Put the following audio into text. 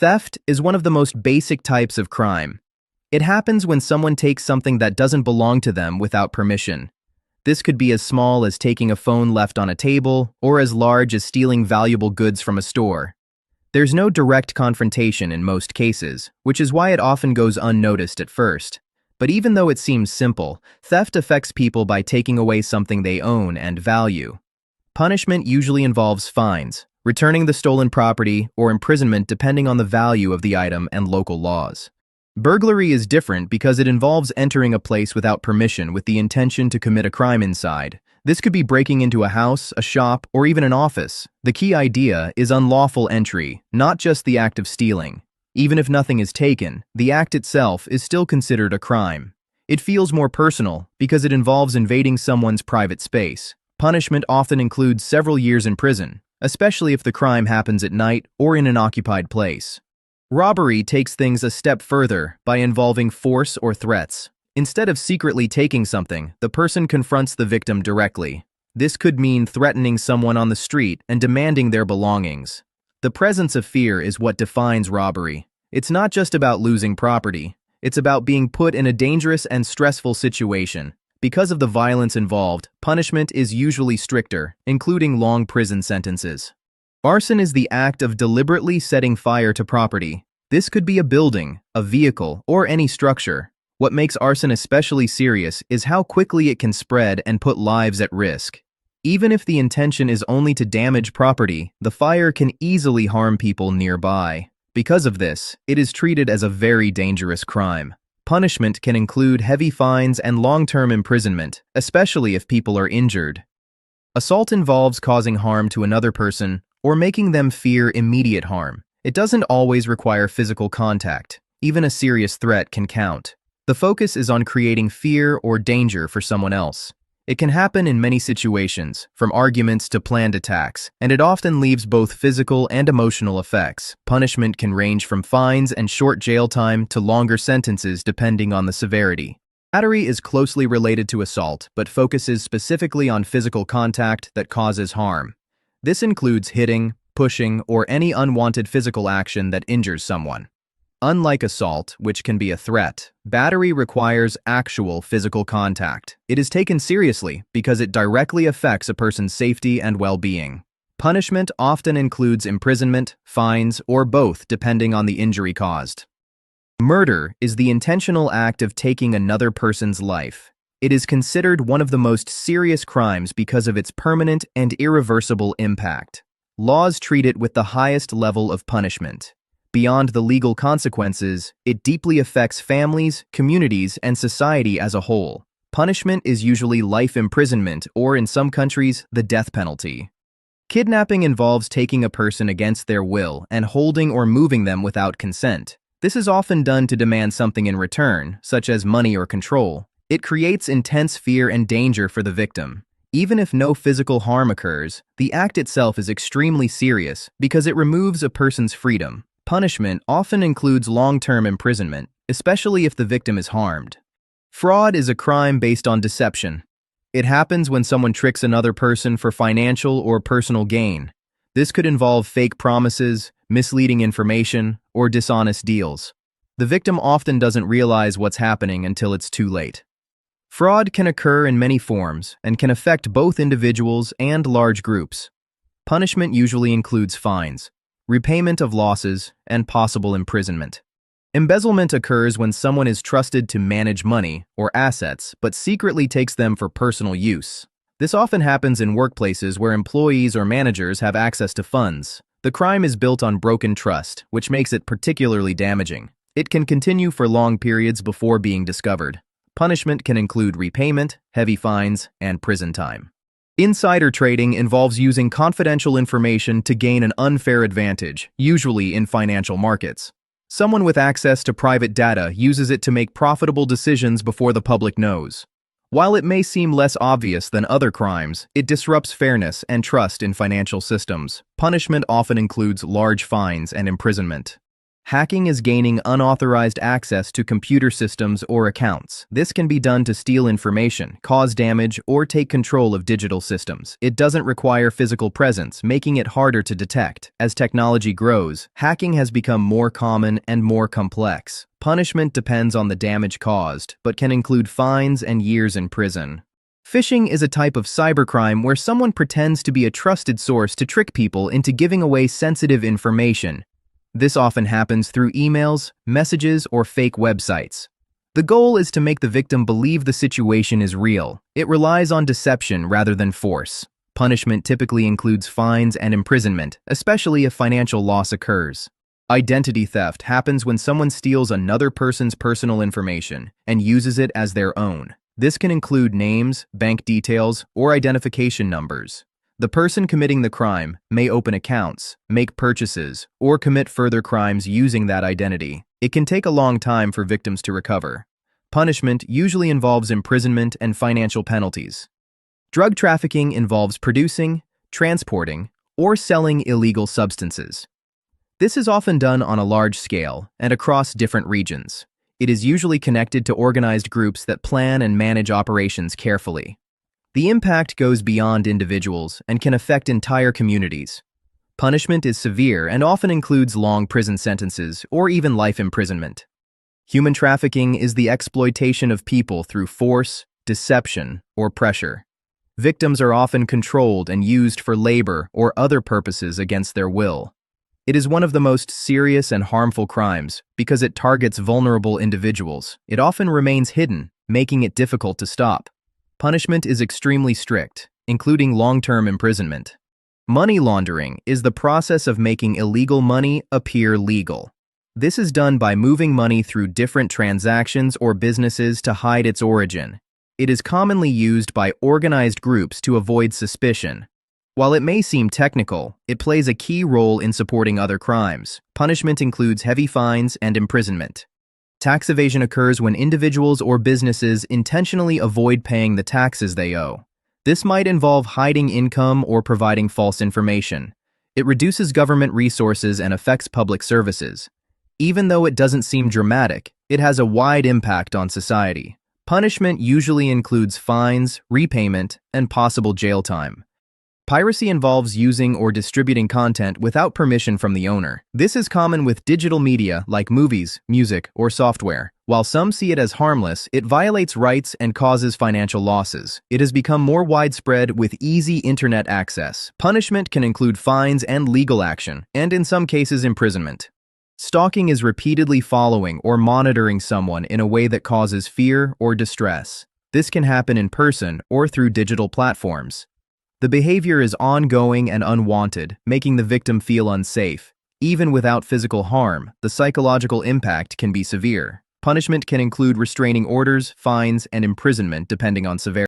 Theft is one of the most basic types of crime. It happens when someone takes something that doesn't belong to them without permission. This could be as small as taking a phone left on a table, or as large as stealing valuable goods from a store. There's no direct confrontation in most cases, which is why it often goes unnoticed at first. But even though it seems simple, theft affects people by taking away something they own and value. Punishment usually involves fines, returning the stolen property, or imprisonment depending on the value of the item and local laws. Burglary is different because it involves entering a place without permission with the intention to commit a crime inside. This could be breaking into a house, a shop, or even an office. The key idea is unlawful entry, not just the act of stealing. Even if nothing is taken, the act itself is still considered a crime. It feels more personal because it involves invading someone's private space. Punishment often includes several years in prison, especially if the crime happens at night or in an occupied place. Robbery takes things a step further by involving force or threats. Instead of secretly taking something, the person confronts the victim directly. This could mean threatening someone on the street and demanding their belongings. The presence of fear is what defines robbery. It's not just about losing property. It's about being put in a dangerous and stressful situation. Because of the violence involved, punishment is usually stricter, including long prison sentences. Arson is the act of deliberately setting fire to property. This could be a building, a vehicle, or any structure. What makes arson especially serious is how quickly it can spread and put lives at risk. Even if the intention is only to damage property, the fire can easily harm people nearby. Because of this, it is treated as a very dangerous crime. Punishment can include heavy fines and long-term imprisonment, especially if people are injured. Assault involves causing harm to another person or making them fear immediate harm. It doesn't always require physical contact. Even a serious threat can count. The focus is on creating fear or danger for someone else. It can happen in many situations, from arguments to planned attacks, and it often leaves both physical and emotional effects. Punishment can range from fines and short jail time to longer sentences depending on the severity. Battery is closely related to assault, but focuses specifically on physical contact that causes harm. This includes hitting, pushing, or any unwanted physical action that injures someone. Unlike assault, which can be a threat, battery requires actual physical contact. It is taken seriously because it directly affects a person's safety and well-being. Punishment often includes imprisonment, fines, or both depending on the injury caused. Murder is the intentional act of taking another person's life. It is considered one of the most serious crimes because of its permanent and irreversible impact. Laws treat it with the highest level of punishment. Beyond the legal consequences, it deeply affects families, communities, and society as a whole. Punishment is usually life imprisonment or, in some countries, the death penalty. Kidnapping involves taking a person against their will and holding or moving them without consent. This is often done to demand something in return, such as money or control. It creates intense fear and danger for the victim. Even if no physical harm occurs, the act itself is extremely serious because it removes a person's freedom. Punishment often includes long-term imprisonment, especially if the victim is harmed. Fraud is a crime based on deception. It happens when someone tricks another person for financial or personal gain. This could involve fake promises, misleading information, or dishonest deals. The victim often doesn't realize what's happening until it's too late. Fraud can occur in many forms and can affect both individuals and large groups. Punishment usually includes fines, repayment of losses, and possible imprisonment. Embezzlement occurs when someone is trusted to manage money or assets but secretly takes them for personal use. This often happens in workplaces where employees or managers have access to funds. The crime is built on broken trust, which makes it particularly damaging. It can continue for long periods before being discovered. Punishment can include repayment, heavy fines, and prison time. Insider trading involves using confidential information to gain an unfair advantage, usually in financial markets. Someone with access to private data uses it to make profitable decisions before the public knows. While it may seem less obvious than other crimes, it disrupts fairness and trust in financial systems. Punishment often includes large fines and imprisonment. Hacking is gaining unauthorized access to computer systems or accounts. This can be done to steal information, cause damage, or take control of digital systems. It doesn't require physical presence, making it harder to detect. As technology grows, hacking has become more common and more complex. Punishment depends on the damage caused, but can include fines and years in prison. Phishing is a type of cybercrime where someone pretends to be a trusted source to trick people into giving away sensitive information. This often happens through emails, messages, or fake websites. The goal is to make the victim believe the situation is real. It relies on deception rather than force. Punishment typically includes fines and imprisonment, especially if financial loss occurs. Identity theft happens when someone steals another person's personal information and uses it as their own. This can include names, bank details, or identification numbers. The person committing the crime may open accounts, make purchases, or commit further crimes using that identity. It can take a long time for victims to recover. Punishment usually involves imprisonment and financial penalties. Drug trafficking involves producing, transporting, or selling illegal substances. This is often done on a large scale and across different regions. It is usually connected to organized groups that plan and manage operations carefully. The impact goes beyond individuals and can affect entire communities. Punishment is severe and often includes long prison sentences or even life imprisonment. Human trafficking is the exploitation of people through force, deception, or pressure. Victims are often controlled and used for labor or other purposes against their will. It is one of the most serious and harmful crimes because it targets vulnerable individuals. It often remains hidden, making it difficult to stop. Punishment is extremely strict, including long-term imprisonment. Money laundering is the process of making illegal money appear legal. This is done by moving money through different transactions or businesses to hide its origin. It is commonly used by organized groups to avoid suspicion. While it may seem technical, it plays a key role in supporting other crimes. Punishment includes heavy fines and imprisonment. Tax evasion occurs when individuals or businesses intentionally avoid paying the taxes they owe. This might involve hiding income or providing false information. It reduces government resources and affects public services. Even though it doesn't seem dramatic, it has a wide impact on society. Punishment usually includes fines, repayment, and possible jail time. Piracy involves using or distributing content without permission from the owner. This is common with digital media like movies, music, or software. While some see it as harmless, it violates rights and causes financial losses. It has become more widespread with easy internet access. Punishment can include fines and legal action, and in some cases imprisonment. Stalking is repeatedly following or monitoring someone in a way that causes fear or distress. This can happen in person or through digital platforms. The behavior is ongoing and unwanted, making the victim feel unsafe. Even without physical harm, the psychological impact can be severe. Punishment can include restraining orders, fines, and imprisonment depending on severity.